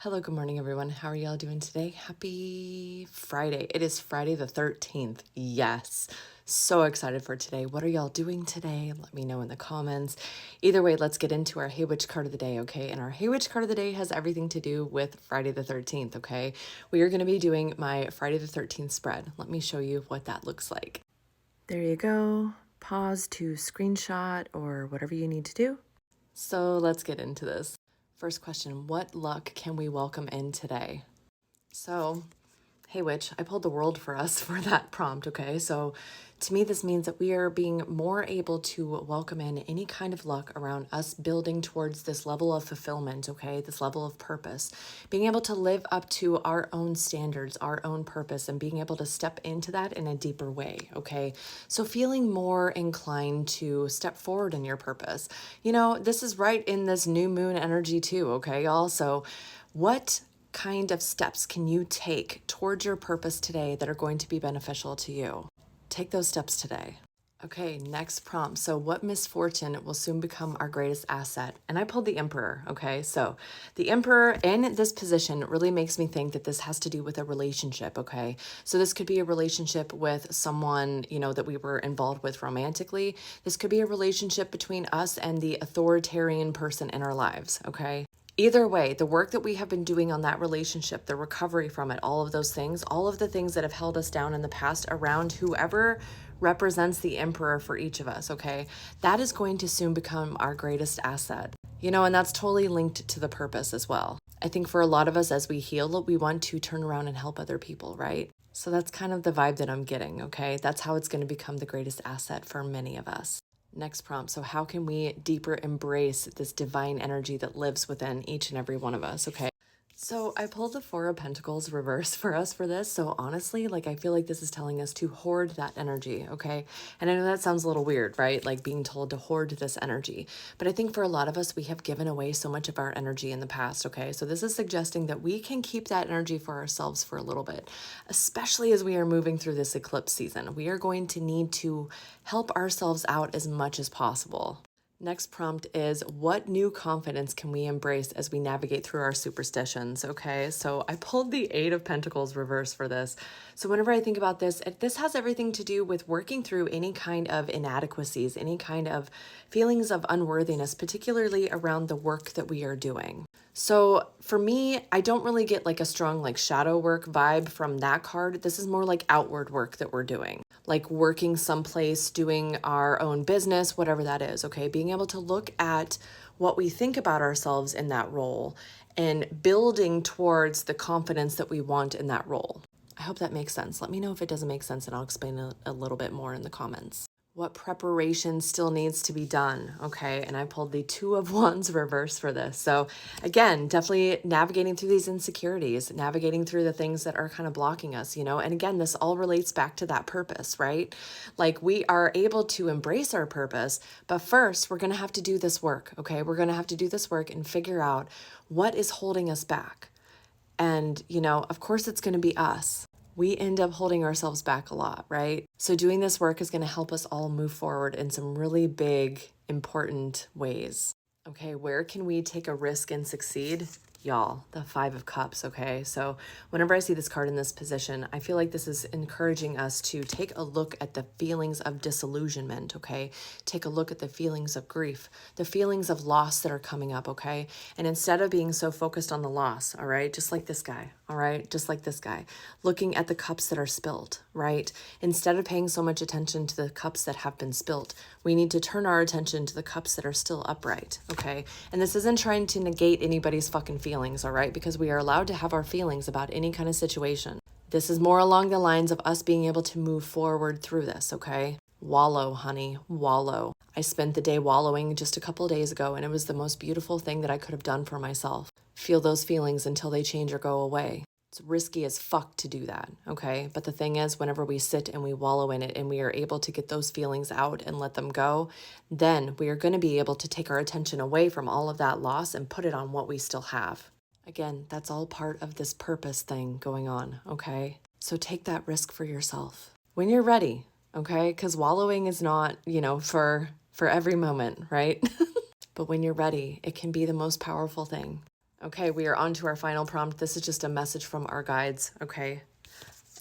Hello, good morning, everyone. How are y'all doing today? Happy Friday. It is Friday the 13th. Yes. So excited for today. What are y'all doing today? Let me know in the comments. Either way, let's get into our Hey Witch card of the day, okay? And our Hey Witch card of the day has everything to do with Friday the 13th, okay? We are going to be doing my Friday the 13th spread. Let me show you what that looks like. There you go. Pause to screenshot or whatever you need to do. So let's get into this. First question, what luck can we welcome in today? So, hey witch, I pulled the world for us for that prompt, okay? So to me, this means that we are being more able to welcome in any kind of luck around us building towards this level of fulfillment, okay? This level of purpose. Being able to live up to our own standards, our own purpose, and being able to step into that in a deeper way, okay? So feeling more inclined to step forward in your purpose. You know, this is right in this new moon energy too, okay, y'all? So what kind of steps can you take towards your purpose today that are going to be beneficial to you? Take those steps today. Okay, next prompt. So, what misfortune will soon become our greatest asset? And I pulled the Emperor. Okay, so the Emperor in this position really makes me think that this has to do with a relationship. Okay, so this could be a relationship with someone, you know, that we were involved with romantically. This could be a relationship between us and the authoritarian person in our lives. Okay, either way, the work that we have been doing on that relationship, the recovery from it, all of those things, all of the things that have held us down in the past around whoever represents the emperor for each of us, okay? That is going to soon become our greatest asset. You know, and that's totally linked to the purpose as well. I think for a lot of us, as we heal, we want to turn around and help other people, right? So that's kind of the vibe that I'm getting, okay? That's how it's going to become the greatest asset for many of us. Next prompt. So, how can we deeper embrace this divine energy that lives within each and every one of us? Okay. So, I pulled the Four of Pentacles reverse for us for this. So, honestly, like, I feel like this is telling us to hoard that energy. Okay. And I know that sounds a little weird, right? Like being told to hoard this energy. But I think for a lot of us, we have given away so much of our energy in the past. Okay. So, this is suggesting that we can keep that energy for ourselves for a little bit, especially as we are moving through this eclipse season. We are going to need to help ourselves out as much as possible. Next prompt is, what new confidence can we embrace as we navigate through our superstitions? Okay, so I pulled the Eight of Pentacles reverse for this. So whenever I think about this, this has everything to do with working through any kind of inadequacies, any kind of feelings of unworthiness, particularly around the work that we are doing. So for me, I don't really get like a strong like shadow work vibe from that card. This is more like outward work that we're doing, like working someplace, doing our own business, whatever that is. Okay. Being able to look at what we think about ourselves in that role and building towards the confidence that we want in that role. I hope that makes sense. Let me know if it doesn't make sense and I'll explain a little bit more in the comments. What preparation still needs to be done? Okay, and I pulled the Two of Wands reverse for this. So again, definitely navigating through these insecurities, navigating through the things that are kind of blocking us, you know, and again, this all relates back to that purpose, right? Like we are able to embrace our purpose, but first we're going to have to do this work, okay? We're going to have to do this work and figure out what is holding us back. And, you know, of course it's going to be us. We end up holding ourselves back a lot, right? So doing this work is going to help us all move forward in some really big, important ways. Okay, where can we take a risk and succeed? Y'all, the Five of Cups, okay? So whenever I see this card in this position, I feel like this is encouraging us to take a look at the feelings of disillusionment, okay? Take a look at the feelings of grief, the feelings of loss that are coming up, okay? And instead of being so focused on the loss, all right, just like this guy, all right, just like this guy, looking at the cups that are spilled, right? Instead of paying so much attention to the cups that have been spilled, we need to turn our attention to the cups that are still upright, okay? And this isn't trying to negate anybody's fucking feelings, all right? Because we are allowed to have our feelings about any kind of situation. This is more along the lines of us being able to move forward through this, okay? Wallow, honey, wallow. I spent the day wallowing just a couple of days ago, and it was the most beautiful thing that I could have done for myself. Feel those feelings until they change or go away. It's risky as fuck to do that, okay? But the thing is, whenever we sit and we wallow in it and we are able to get those feelings out and let them go, then we are going to be able to take our attention away from all of that loss and put it on what we still have. Again, that's all part of this purpose thing going on, okay? So take that risk for yourself when you're ready, okay? Because wallowing is not, you know, for every moment, right? But when you're ready, it can be the most powerful thing. Okay, we are on to our final prompt. This is just a message from our guides, okay?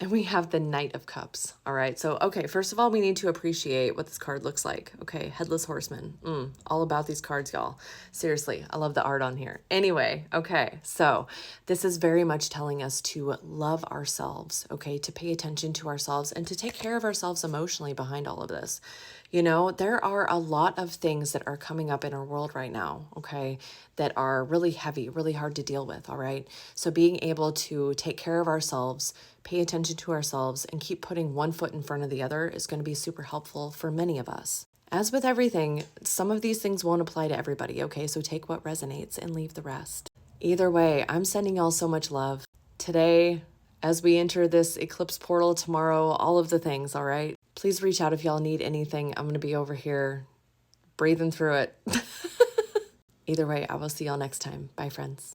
And we have the Knight of Cups. All right. So, okay, first of all, we need to appreciate what this card looks like. Okay. Headless Horseman. All about these cards, y'all. Seriously, I love the art on here. Anyway, okay. So, this is very much telling us to love ourselves, okay? To pay attention to ourselves and to take care of ourselves emotionally behind all of this. You know, there are a lot of things that are coming up in our world right now, okay, that are really heavy, really hard to deal with, all right? So being able to take care of ourselves, pay attention to ourselves, and keep putting one foot in front of the other is going to be super helpful for many of us. As with everything, some of these things won't apply to everybody, okay? So take what resonates and leave the rest. Either way, I'm sending y'all so much love. Today, as we enter this eclipse portal tomorrow, all of the things, all right? Please reach out if y'all need anything. I'm going to be over here breathing through it. Either way, I will see y'all next time. Bye, friends.